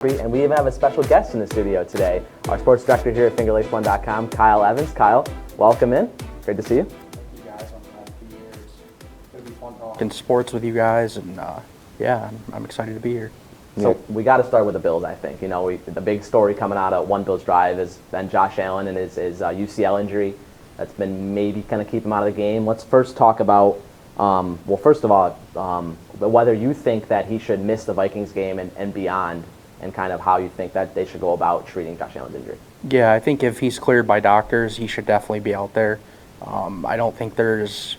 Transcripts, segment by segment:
And we even have a special guest in the studio today, our sports director here at FingerLace1.com, Kyle Evans. Kyle, welcome in. Great to see you. Thank you guys. I'm glad to be here. It's going to be fun talking sports with you guys, and I'm excited to be here. So we got to start with the Bills, I think. You know, the big story coming out of One Bills Drive has been Josh Allen and his UCL injury. That's been maybe kind of keep him out of the game. Let's first talk about, first of all, whether you think that he should miss the Vikings game and beyond, and kind of how you think that they should go about treating Josh Allen's injury. Yeah, I think if he's cleared by doctors, he should definitely be out there. I don't think there's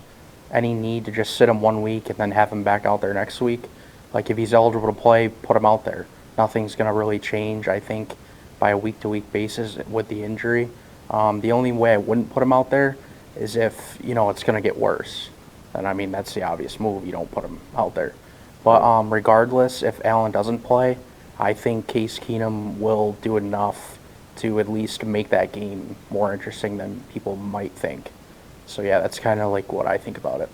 any need to just sit him 1 week and then have him back out there next week. Like, if he's eligible to play, put him out there. Nothing's going to really change, I think, by a week-to-week basis with the injury. The only way I wouldn't put him out there is if, it's going to get worse. And, I mean, that's the obvious move. You don't put him out there. But regardless, if Allen doesn't play, I think Case Keenum will do enough to at least make that game more interesting than people might think. So, yeah, that's kind of like what I think about it.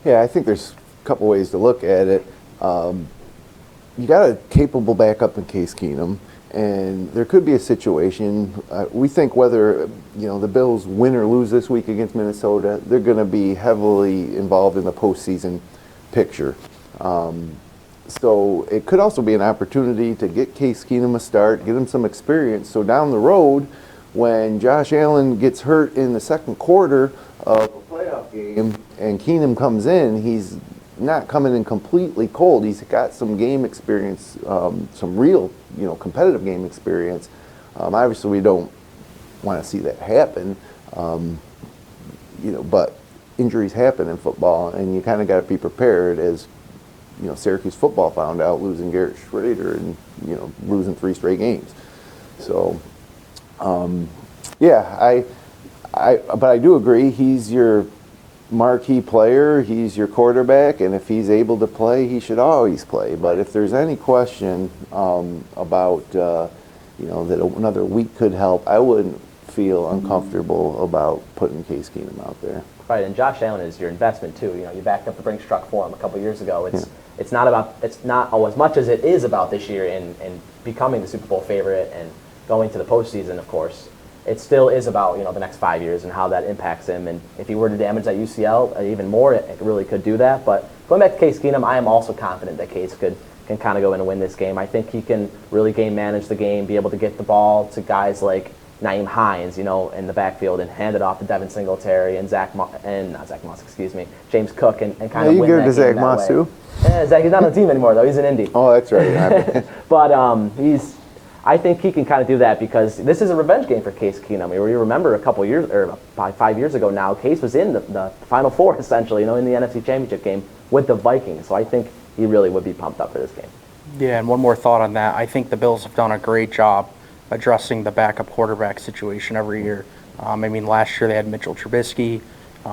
Yeah, I think there's a couple ways to look at it. You got a capable backup in Case Keenum, and there could be a situation. We think whether the Bills win or lose this week against Minnesota, they're going to be heavily involved in the postseason picture. So it could also be an opportunity to get Case Keenum a start, get him some experience. So down the road, when Josh Allen gets hurt in the second quarter of a playoff game and Keenum comes in, he's not coming in completely cold. He's got some game experience, some real, competitive game experience. Obviously, we don't want to see that happen, but injuries happen in football, and you kind of got to be prepared as Syracuse football found out, losing Garrett Schrader and losing 3 straight games. So, but I do agree. He's your marquee player. He's your quarterback, and if he's able to play, he should always play. But if there's any question about that another week could help, I wouldn't feel uncomfortable about putting Case Keenum out there. Right, and Josh Allen is your investment too. You backed up the Brinks truck for him a couple years ago. It's not as much as it is about this year and becoming the Super Bowl favorite and going to the postseason, of course. It still is about the next 5 years and how that impacts him. And if he were to damage that UCL even more, it really could do that. But going back to Case Keenum, I am also confident that Case can kind of go in and win this game. I think he can really game manage the game, be able to get the ball to guys like Nyheim Hines, in the backfield and hand it off to Devin Singletary and James Cook and kind of you win give that it to game Zach that Moss way. too? Yeah, Zach, he's not on the team anymore though. He's in Indy. Oh, that's right. But I think he can kind of do that because this is a revenge game for Case Keenum. You remember a couple years, or probably 5 years ago now, Case was in the Final Four essentially, in the NFC Championship game with the Vikings. So I think he really would be pumped up for this game. Yeah, and one more thought on that. I think the Bills have done a great job addressing the backup quarterback situation every year. Last year they had Mitchell Trubisky.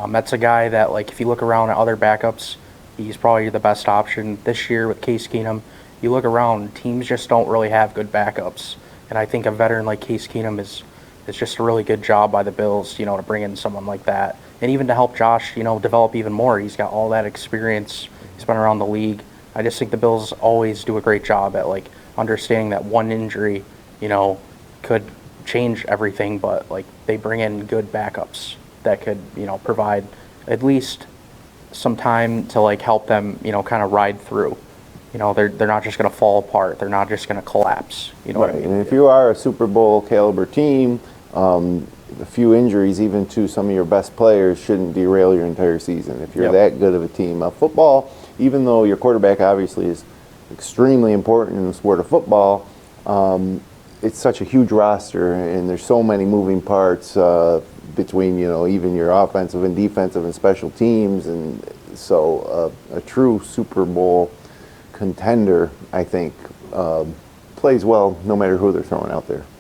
That's a guy that, if you look around at other backups, he's probably the best option. This year with Case Keenum, you look around, teams just don't really have good backups. And I think a veteran like Case Keenum is just a really good job by the Bills, to bring in someone like that. And even to help Josh, develop even more. He's got all that experience. He's been around the league. I just think the Bills always do a great job at, understanding that one injury, could change everything, but they bring in good backups that could, provide at least some time to help them, kind of ride through. They're not just going to fall apart. They're not just going to collapse. You know right. what I mean? And if you are a Super Bowl caliber team, a few injuries, even to some of your best players, shouldn't derail your entire season. If you're that good of a team, football, even though your quarterback obviously is extremely important in the sport of football, it's such a huge roster, and there's so many moving parts between even your offensive and defensive and special teams, and so a true Super Bowl contender, I think, plays well no matter who they're throwing out there.